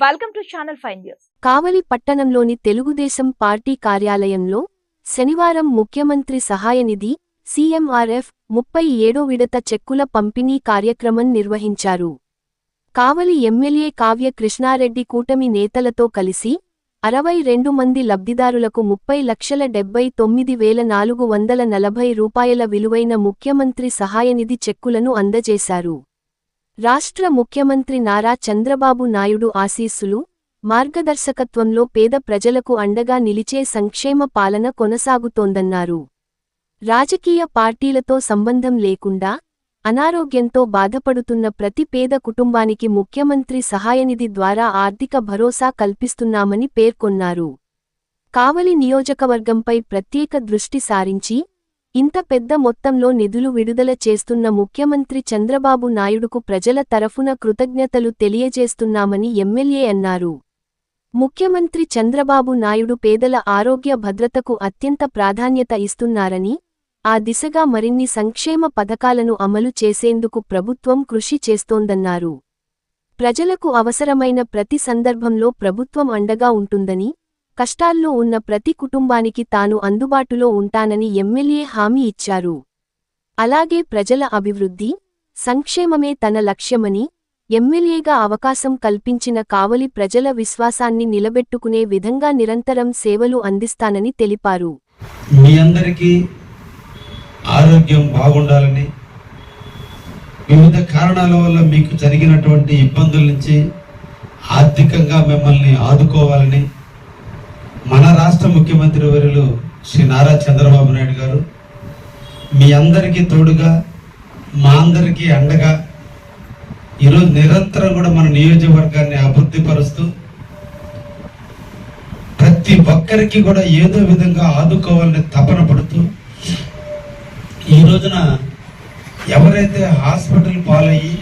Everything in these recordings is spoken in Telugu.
Welcome to channel 5 news. Kavali పట్టణంలోని తెలుగుదేశం పార్టీ కార్యాలయంలో శనివారం ముఖ్యమంత్రి సహాయనిధి సీఎంఆర్ఎఫ్ 37వ విడత చెక్కుల పంపిణీ కార్యక్రమం నిర్వహించారు. కావలి ఎమ్మెల్యే కావ్య కృష్ణారెడ్డి కూటమి నేతలతో కలిసి 62 మంది లబ్ధిదారులకు 30,79,440 రూపాయల విలువైన ముఖ్యమంత్రి సహాయనిధి చెక్కులను అందజేశారు. రాష్ట్ర ముఖ్యమంత్రి నారా చంద్రబాబు నాయుడు ఆశీస్సులు, మార్గదర్శకత్వంలో పేద ప్రజలకు అండగా నిలిచే సంక్షేమ పాలన కొనసాగుతోందన్నారు. రాజకీయ పార్టీలతో సంబంధం లేకుండా అనారోగ్యంతో బాధపడుతున్న ప్రతి పేద కుటుంబానికి ముఖ్యమంత్రి సహాయనిధి ద్వారా ఆర్థిక భరోసా కల్పిస్తున్నామని పేర్కొన్నారు. కావలి నియోజకవర్గంపై ప్రత్యేక దృష్టి సారించి ఇంత పెద్ద మొత్తంలో నిధులు విడుదల చేస్తున్న ముఖ్యమంత్రి చంద్రబాబు నాయుడుకు ప్రజల తరఫున కృతజ్ఞతలు తెలియజేస్తున్నామని ఎమ్మెల్యే అన్నారు. ముఖ్యమంత్రి చంద్రబాబు నాయుడు పేదల ఆరోగ్య భద్రతకు అత్యంత ప్రాధాన్యత ఇస్తున్నారని, ఆ దిశగా మరిన్ని సంక్షేమ పథకాలను అమలు చేసేందుకు ప్రభుత్వం కృషి చేస్తోందన్నారు. ప్రజలకు అవసరమైన ప్రతి సందర్భంలో ప్రభుత్వం అండగా ఉంటుందని, కష్టాల్లో ఉన్న ప్రతి కుటుంబానికి తాను అందుబాటులో ఉంటానని ఎమ్మెల్యే హామీ ఇచ్చారు. అలాగే ప్రజల అభివృద్ధి, సంక్షేమమే తన లక్ష్యమని, ఎమ్మెల్యేగా అవకాశం కల్పించిన కావలి ప్రజల విశ్వాసాన్ని నిలబెట్టుకునే విధంగా నిరంతరం సేవలు అందిస్తానని తెలిపారు. మీ అందరికీ ఆరోగ్యం బాగుండాలని, వివిధ కారణాల వల్ల మీకు జరిగినటువంటి ఇబ్బందుల నుంచి ఆర్థికంగా మిమ్మల్ని ఆదుకోవాలని మన రాష్ట్ర ముఖ్యమంత్రి వర్యులు శ్రీ నారా చంద్రబాబు నాయుడు గారు మీ అందరికీ తోడుగా, మా అందరికీ అండగా ఈరోజు నిరంతరం కూడా మన నియోజకవర్గాన్ని అభివృద్ధి పరుస్తూ ప్రతి ఒక్కరికి కూడా ఏదో విధంగా ఆదుకోవాలని తపన పడుతూ ఈ రోజున ఎవరైతే హాస్పిటల్ పాలయ్యి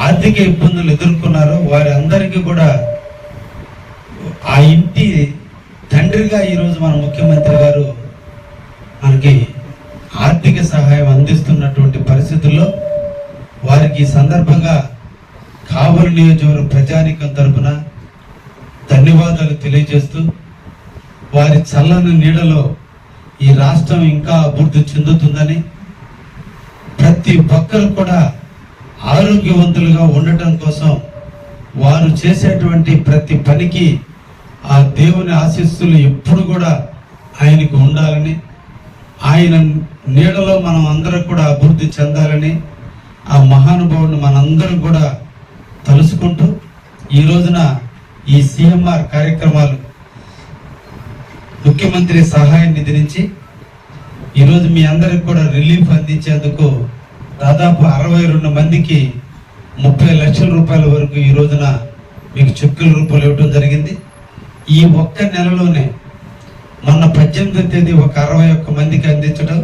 ఆర్థిక ఇబ్బందులు ఎదుర్కొన్నారో వారి అందరికీ కూడా ఆ ఇంటి తండ్రిగా ఈరోజు మన ముఖ్యమంత్రి గారు మనకి ఆర్థిక సహాయం అందిస్తున్నటువంటి పరిస్థితుల్లో వారికి ఈ సందర్భంగా కావలి నియోజకవర్గ ప్రజానీకం తరపున ధన్యవాదాలు తెలియజేస్తూ, వారి చల్లని నీడలో ఈ రాష్ట్రం ఇంకా అభివృద్ధి చెందుతుందని, ప్రతి ఒక్కరు కూడా ఆరోగ్యవంతులుగా ఉండటం కోసం వారు చేసేటువంటి ప్రతి పనికి ఆ దేవుని ఆశీస్సులు ఎప్పుడు కూడా ఆయనకు ఉండాలని, ఆయన నీడలో మనం అందరం కూడా అభివృద్ధి చెందాలని ఆ మహానుభావుని మనందరం కూడా తలుసుకుంటూ ఈ రోజున ఈ సీఎంఆర్ కార్యక్రమాలు ముఖ్యమంత్రి సహాయ నిధి నుంచి ఈరోజు మీ అందరికి కూడా రిలీఫ్ అందించేందుకు దాదాపు 62 మందికి 30 లక్షల రూపాయల వరకు ఈ రోజున మీకు చెక్కుల రూపాయలు ఇవ్వడం జరిగింది. ఈ ఒక్క నెలలోనే మొన్న 18వ తేదీ ఒక 61 మందికి అందించడం,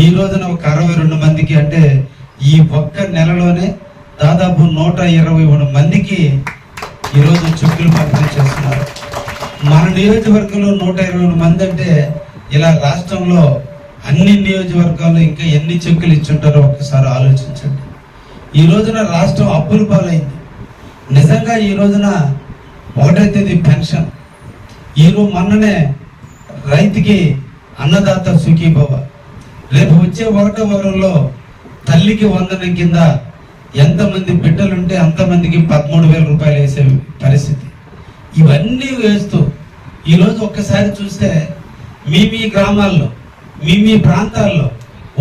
ఈ రోజున ఒక 62 మందికి, అంటే ఈ ఒక్క నెలలోనే దాదాపు 123 మందికి ఈరోజు చెక్కులు పంపిణీ చేస్తున్నారు. మన నియోజకవర్గంలో 120 మంది అంటే ఇలా రాష్ట్రంలో అన్ని నియోజకవర్గాల్లో ఇంకా ఎన్ని చెక్కులు ఇచ్చుంటారో ఒక్కసారి ఆలోచించండి. ఈ రోజున రాష్ట్రం అప్పుల పాలైంది. నిజంగా ఈ రోజున 1వ తేదీ పెన్షన్, ఈరోజు మొన్ననే రైతుకి అన్నదాత సుఖీభవ, రేపు వచ్చే 1వ వారంలో తల్లికి వందనం కింద ఎంతమంది బిడ్డలుంటే అంతమందికి 13,000 రూపాయలు వేసే పరిస్థితి. ఇవన్నీ వేస్తూ ఈరోజు ఒక్కసారి చూస్తే మీ గ్రామాల్లో, మీ ప్రాంతాల్లో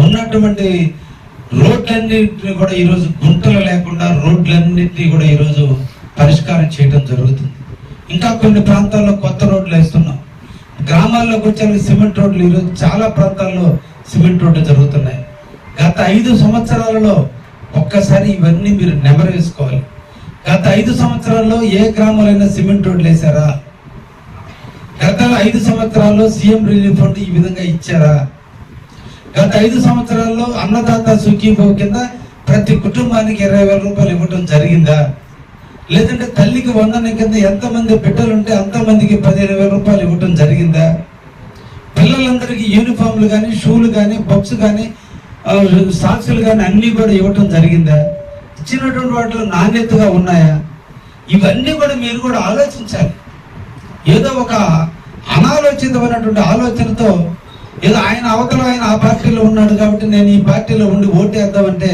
ఉన్నటువంటి రోడ్లన్నింటినీ కూడా ఈరోజు గుంటలు లేకుండా రోడ్లన్నింటినీ కూడా ఈరోజు పరిష్కారం చేయడం జరుగుతుంది. ఇంకా కొన్ని ప్రాంతాల్లో కొత్త రోడ్లు వేస్తున్నాం. గ్రామాల్లోకి వచ్చే సిమెంట్ రోడ్లు ఈరోజు చాలా ప్రాంతాల్లో సిమెంట్ రోడ్లు జరుగుతున్నాయి. గత 5 సంవత్సరాలలో ఒక్కసారి ఇవన్నీ మీరు నెమరు వేసుకోవాలి. గత 5 సంవత్సరాల్లో ఏ గ్రామాలైనా సిమెంట్ రోడ్లు వేశారా? గత 5 సంవత్సరాల్లో సీఎం రిలీఫ్ ఫండ్ ఈ విధంగా ఇచ్చారా? గత 5 సంవత్సరాల్లో అన్నదాత సుఖీభవ కింద ప్రతి కుటుంబానికి 20,000 రూపాయలు ఇవ్వడం జరిగిందా? లేదంటే తల్లికి వందనం కింద ఎంతమంది బిడ్డలుంటే అంతమందికి 15,000 రూపాయలు ఇవ్వడం జరిగిందా? పిల్లలందరికీ యూనిఫామ్లు కానీ, షూలు కానీ, బుక్స్ కానీ, సాక్సులు కానీ అన్నీ కూడా ఇవ్వటం జరిగిందా? ఇచ్చినటువంటి వాటిలో నాణ్యతగా ఉన్నాయా? ఇవన్నీ కూడా మీరు కూడా ఆలోచించాలి. ఏదో ఒక అనాలోచితమైనటువంటి ఆలోచనతో ఏదో ఆయన అవతల ఆయన ఆ పార్టీలో ఉన్నాడు కాబట్టి నేను ఈ పార్టీలో ఉండి ఓటేద్దామంటే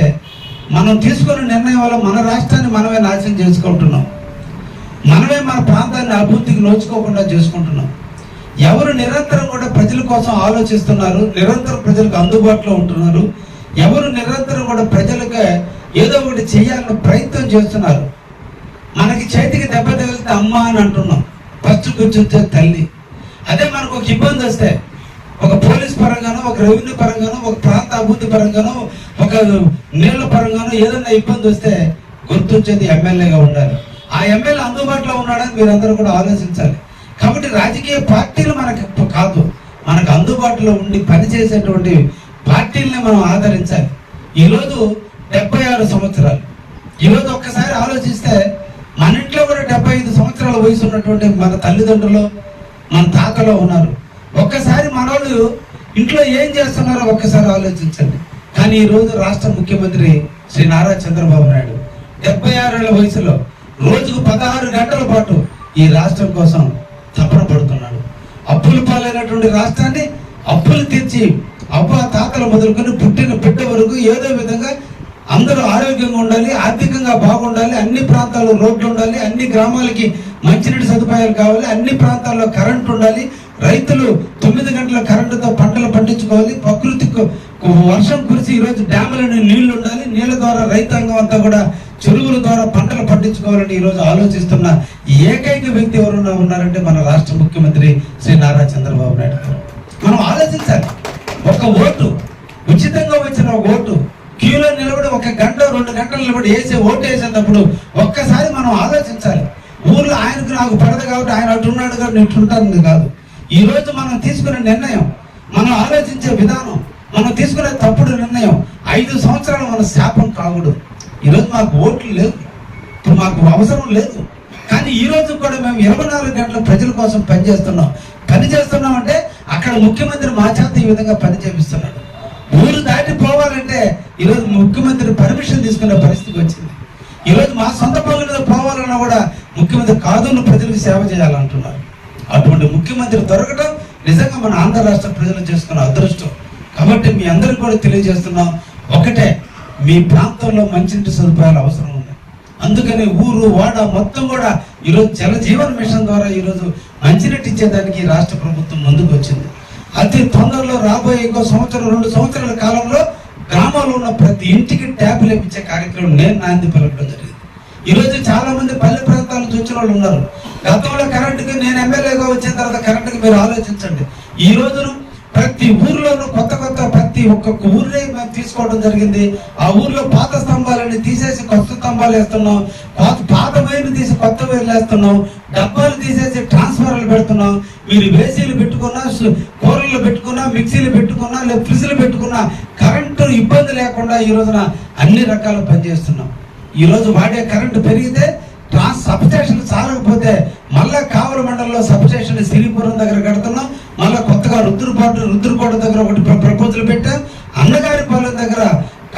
మనం తీసుకున్న నిర్ణయం వల్ల మన రాష్ట్రాన్ని మనమే నాశనం చేసుకుంటున్నాం. మనమే మన ప్రాంతాన్ని అభివృద్ధికి నోచుకోకుండా చేసుకుంటున్నాం. ఎవరు నిరంతరం కూడా ప్రజల కోసం ఆలోచిస్తున్నారు, నిరంతరం ప్రజలకు అందుబాటులో ఉంటున్నారు, ఎవరు నిరంతరం కూడా ప్రజలకు ఏదో ఒకటి చేయాలని ప్రయత్నం చేస్తున్నారు. మనకి చేతికి దెబ్బ తగిలితే అమ్మ అని అంటున్నాం, ఫస్ట్ కూర్చొచ్చే తల్లి. అదే మనకు ఒక ఇబ్బంది వస్తే ఒక పోలీస్ పరంగానో, ఒక రెవెన్యూ పరంగానో, ఒక ప్రాంత అభివృద్ధి పరంగానో, ఒక నీళ్ల పరంగానో ఏదైనా ఇబ్బంది వస్తే గుర్తొచ్చేది ఎమ్మెల్యేగా ఉండాలి. ఆ ఎమ్మెల్యే అందుబాటులో ఉన్నాడని మీరందరూ కూడా ఆలోచించాలి. కాబట్టి రాజకీయ పార్టీలు మనకు కాదు, మనకు అందుబాటులో ఉండి పనిచేసేటువంటి పార్టీలని మనం ఆదరించాలి. ఈరోజు 76 సంవత్సరాలు. ఈరోజు ఒక్కసారి ఆలోచిస్తే మన ఇంట్లో కూడా 75 సంవత్సరాల వయసు ఉన్నటువంటి మన తల్లిదండ్రులు, మన తాతలో ఉన్నారు. ఒక్కసారి మనోళ్ళు ఇంట్లో ఏం చేస్తున్నారో ఒక్కసారి ఆలోచించండి. కానీ ఈరోజు రాష్ట్ర ముఖ్యమంత్రి శ్రీ నారా చంద్రబాబు నాయుడు 76 ఏళ్ల వయసులో రోజుకు 16 గంటల పాటు ఈ రాష్ట్రం కోసం తపన పడుతున్నాడు. అప్పుల పాలైనటువంటి రాష్ట్రాన్ని అప్పులు తీర్చి అబ్బా తాతలు మొదలుకొని పుట్టిన బిడ్డ వరకు ఏదో విధంగా అందరూ ఆరోగ్యంగా ఉండాలి, ఆర్థికంగా బాగుండాలి, అన్ని ప్రాంతాల్లో రోడ్లు ఉండాలి, అన్ని గ్రామాలకి మంచినీటి సదుపాయాలు కావాలి, అన్ని ప్రాంతాల్లో కరెంట్ ఉండాలి, రైతులు 9 గంటల కరెంటుతో పంటలు పండించుకోవాలి, ప్రకృతికి వర్షం కురిసి ఈరోజు డ్యాములను నీళ్లు ఉండాలి, నీళ్ళ ద్వారా రైతాంగం అంతా కూడా చెరువుల ద్వారా పంటలు పండించుకోవాలని ఈరోజు ఆలోచిస్తున్న ఏకైక వ్యక్తి ఎవరున్నా ఉన్నారంటే మన రాష్ట్ర ముఖ్యమంత్రి శ్రీ నారా చంద్రబాబు నాయుడు గారు. మనం ఆలోచించాలి. ఒక ఓటు, ఉచితంగా వచ్చిన ఒక ఓటు క్యూలో నిలబడి 1 గంట 2 గంటలు నిలబడి ఓటు వేసేటప్పుడు ఒక్కసారి మనం ఆలోచించాలి. ఊర్లో ఆయనకు నాకు పడదు కాబట్టి ఆయన అటు ఉన్నాడు కాబట్టి ఇటు ఉంటాను కాదు. ఈ రోజు మనం తీసుకునే నిర్ణయం, మనం ఆలోచించే విధానం, మనం తీసుకునే తప్పుడు నిర్ణయం 5 సంవత్సరాలు మన శాపం కాకూడదు. ఈరోజు మాకు ఓట్లు లేవు, ఇప్పుడు మాకు అవసరం లేదు, కానీ ఈ రోజు కూడా మేము 24 గంటలు ప్రజల కోసం పనిచేస్తున్నాం అంటే అక్కడ ముఖ్యమంత్రి మా చేత ఈ విధంగా పని చేపిస్తున్నాడు. ఊరు దాటి పోవాలంటే ఈరోజు ముఖ్యమంత్రి పర్మిషన్ తీసుకునే పరిస్థితికి వచ్చింది. ఈరోజు మా సొంత పనుల మీద పోవాలన్నా కూడా ముఖ్యమంత్రి కాదు ప్రజలకు సేవ చేయాలంటున్నారు. అటువంటి ముఖ్యమంత్రి దొరకడం నిజంగా మన ఆంధ్ర రాష్ట్ర ప్రజలు చేసుకున్న అదృష్టం. కాబట్టి మీ అందరికీ కూడా తెలియజేస్తున్నాం, ఒకటే, మీ ప్రాంతంలో మంచినీటి సదుపాయాలు అవసరం ఉంది. అందుకని ఊరు వాడ మొత్తం కూడా ఈరోజు జల జీవన్ మిషన్ ద్వారా ఈరోజు మంచినీటి ఇచ్చేదానికి రాష్ట్ర ప్రభుత్వం ముందుకు వచ్చింది. అతి తొందరలో రాబోయే 1 సంవత్సరం 2 సంవత్సరాల కాలంలో గ్రామాల్లో ఉన్న ప్రతి ఇంటికి ట్యాపులు ఇప్పించే కార్యక్రమం నేను నాంది పలకడం జరిగింది. ఈరోజు చాలా మంది పల్లె ప్రాంతాల నుంచి వచ్చిన వాళ్ళు ఉన్నారు. గతంలో కరెంటుకి నేను ఎమ్మెల్యేగా వచ్చిన తర్వాత కరెంటుకి మీరు ఆలోచించండి. ఈ రోజును ప్రతి ఊర్లోనూ కొత్త ప్రతి ఒక్కొక్క ఊర్లే మేము తీసుకోవడం జరిగింది. ఆ ఊర్లో పాత స్తంభాలని తీసేసి కొత్త స్తంభాలు వేస్తున్నాం, పాత వైర్లు తీసి కొత్త వైర్లు వేస్తున్నాం, డబ్బాలు తీసేసి ట్రాన్స్ఫార్మర్లు పెడుతున్నాం. మీరు వేసీలు పెట్టుకున్నా, కూరలు పెట్టుకున్నా, మిక్సీలు పెట్టుకున్నా, లేదా ఫ్రిడ్జ్లు పెట్టుకున్నా కరెంటు ఇబ్బంది లేకుండా ఈ రోజున అన్ని రకాల పనిచేస్తున్నాం. ఈ రోజు వాడే కరెంటు పెరిగితే సబ్స్టేషన్ చాలకపోతే మళ్ళా కావల మండలంలో సబ్స్టేషన్ సిరిపురం దగ్గర కడుతున్నాం. మళ్ళా కొత్తగా రుద్రకోట దగ్గర ఒకటి ప్రపోజల్ పెట్టాం. అన్నగారిపాలెం దగ్గర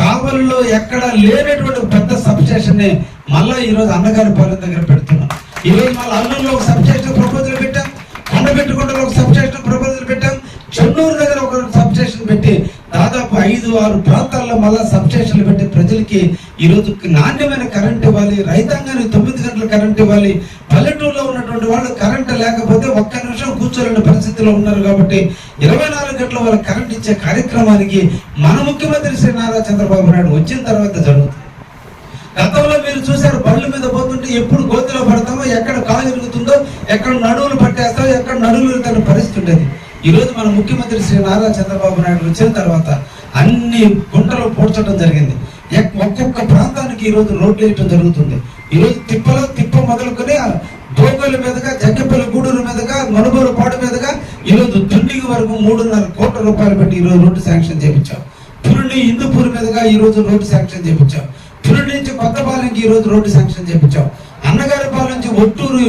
కావలిలో ఎక్కడ లేనటువంటి పెద్ద సబ్స్టేషన్ ని మళ్ళా ఈ రోజు అన్నగారిపాలెం దగ్గర పెడుతున్నాం. ఈ రోజు మళ్ళీ అల్లూరులో ఒక సబ్స్టేషన్ ప్రపోజల్ పెట్టాం, కొండపెట్టుకుంటలో ఒక సబ్స్టేషన్ ప్రపోజల్ పెట్టాం, చెన్నూరు దగ్గర ఒక సబ్స్టేషన్ పెట్టి దాదాపు 5-6 ప్రాంతాల్లో మళ్ళా సబ్స్టేషన్లు పెట్టి ప్రజలకి ఈరోజు నాణ్యమైన కరెంట్ ఇవ్వాలి, రైతాంగానికి 9 గంటల కరెంట్ ఇవ్వాలి. పల్లెటూరులో ఉన్నటువంటి వాళ్ళు కరెంట్ లేకపోతే 1 నిమిషం కూర్చోలేని పరిస్థితిలో ఉన్నారు. కాబట్టి 24 గంటల వాళ్ళ కరెంట్ ఇచ్చే కార్యక్రమానికి మన ముఖ్యమంత్రి శ్రీ నారా చంద్రబాబు నాయుడు వచ్చిన తర్వాత జరుగుతుంది. గతంలో మీరు చూశారు, బళ్ళ మీద పోతుంటే ఎప్పుడు గోతులో పడతామో, ఎక్కడ కాలు ఇరుగుతుందో, ఎక్కడ నడువులు పట్టేస్తామో, ఎక్కడ నడువులు ఇరుగుతున్న పరిస్థితి ఉండేది. ఈ రోజు మన ముఖ్యమంత్రి శ్రీ నారా చంద్రబాబు నాయుడు వచ్చిన తర్వాత అన్ని గుంటలు పోడ్చడం జరిగింది. ఒక్కొక్క ప్రాంతానికి ఈ రోజు రోడ్లు వేయటం జరుగుతుంది. ఈ రోజు తిప్ప మొదలుకొని దోగల మీదుగా, జగ్గపల్లి గూడూరు మీదుగా, మనుగోలు పాడు మీదుగా ఈ రోజు దుండిగి వరకు 3.5 కోట్ల రూపాయలు పెట్టి ఈ రోజు రోడ్డు శాంక్షన్ చేయించాం. పురుని హిందూపూర్ మీదుగా ఈ రోజు రోడ్డు శాంక్షన్ చేయించాం. పురుడి నుంచి కొత్తపాలెంకి ఈ రోజు రోడ్డు శాంక్షన్ చేయించాం. అన్నగారిపాలెం నుంచి ఒట్టూరు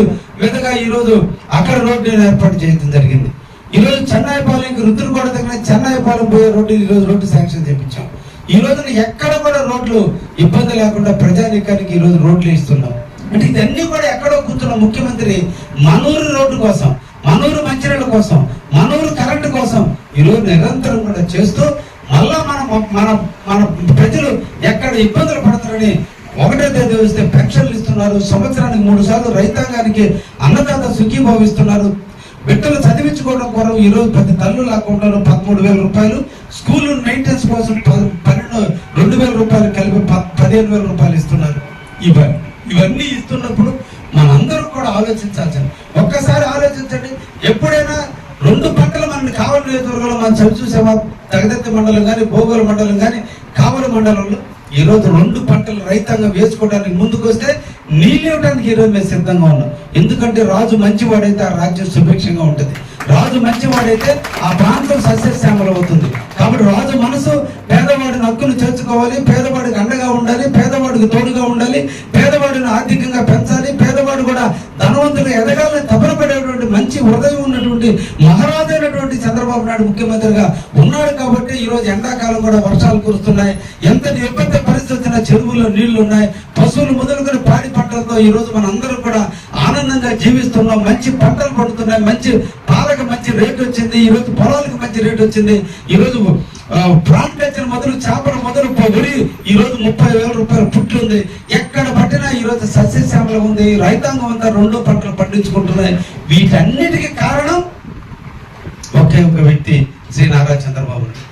మీదుగా ఈ రోజు అక్కడ రోడ్డు ఏర్పాటు చేయడం జరిగింది. ఈ రోజు చెన్నాయిపాలెంకి రుద్రకోట దగ్గర చెన్నాయిపాలెం పోయే రోడ్డు ఈ రోజు రోడ్డు శాంక్షన్ చేయించాం. ఈ రోజున ఎక్కడ కూడా రోడ్లు ఇబ్బంది లేకుండా ప్రజానీకానికి ఈ రోజు రోడ్లు ఇస్తున్నాం. అంటే ఇదన్నీ కూడా ఎక్కడో కూర్చున్న ముఖ్యమంత్రి మనూరు రోడ్డు కోసం, మనూరు మంచినీళ్ళ కోసం, మనూరు కరెంటు కోసం ఈరోజు నిరంతరం కూడా చేస్తూ మళ్ళా మన ప్రజలు ఎక్కడ ఇబ్బందులు పడతారని 1వ తేదీ వస్తే పెన్షన్లు ఇస్తున్నారు, సంవత్సరానికి 3 సార్లు రైతాంగానికి అన్నదాత సుఖీభావ ఇస్తున్నారు. బిడ్డలు చదివించుకోవడం కోసం ఈరోజు ప్రతి తల్లు లాక్కుండా 13,000 రూపాయలు, స్కూల్ మెయింటెనెన్స్ కోసం 2,000 రూపాయలు కలిపి 15,000 రూపాయలు ఇస్తున్నారు. ఇవన్నీ ఇస్తున్నప్పుడు మనందరూ కూడా ఆలోచించాల్సింది. ఒక్కసారి ఆలోచించండి, ఎప్పుడైనా 2 పంటలు మనకి కావలి నియోజకవర్గంలో మనం చవి చూసామా? జగదత్తి మండలం కానీ, భోగోలు మండలం కానీ, కావలి మండలంలో ఈరోజు 2 పంటలు రైతాంగం వేసుకోవడానికి ముందుకు వస్తే నీళ్ళు ఇవ్వడానికి ఈరోజు మేము సిద్ధంగా ఉన్నాం. ఎందుకంటే రాజు మంచివాడైతే ఆ రాజ్యం సుభిక్షంగా ఉంటుంది, రాజు మంచివాడైతే ఆ ప్రాంతం సస్యశ్యామలం అవుతుంది. కాబట్టి రాజు మనసు పేదవాడిని హక్కును చేర్చుకోవాలి, పేదవాడికి అండగా ఉండాలి, పేదవాడికి తోడుగా ఉండాలి, పేదవాడిని ఆర్థికంగా పెంచాలి, పేదవాడు కూడా ధనవంతులు ఎదగాలని తపనపడేటువంటి మంచి హృదయం ఉన్నటువంటి మహారాజు అయినటువంటి చంద్రబాబు నాయుడు ముఖ్యమంత్రిగా ఉన్నాడు. కాబట్టి ఈరోజు ఎండాకాలం కూడా వర్షాలు కురుస్తున్నాయి, ఎంతటి ఇబ్బంది పరిస్థితి వచ్చినా చెరువుల్లో నీళ్లు ఉన్నాయి, పశువులు మొదలుకొని పాడి పంటలతో ఈరోజు మన అందరూ కూడా ఆనందంగా జీవిస్తున్నాం, మంచి పంటలు పండుతున్నాయి, మంచి పాలకు మంచి రేటు వచ్చింది, ఈరోజు పొలాలకు మంచి రేటు వచ్చింది. ఈరోజు ప్రాన్ కల్చర్ మొదలు చేపల మొదలు వరి ఈరోజు 30,000 రూపాయల పుట్లు ఉంది. ఎక్కడ పట్టినా ఈరోజు సస్యశ్యామలం ఉంది, రైతాంగం అంతా 2 పంటలు పండించుకుంటున్నాయి. వీటన్నిటికీ కారణం ఒకే ఒక వ్యక్తి, శ్రీ నారా చంద్రబాబు నాయుడు.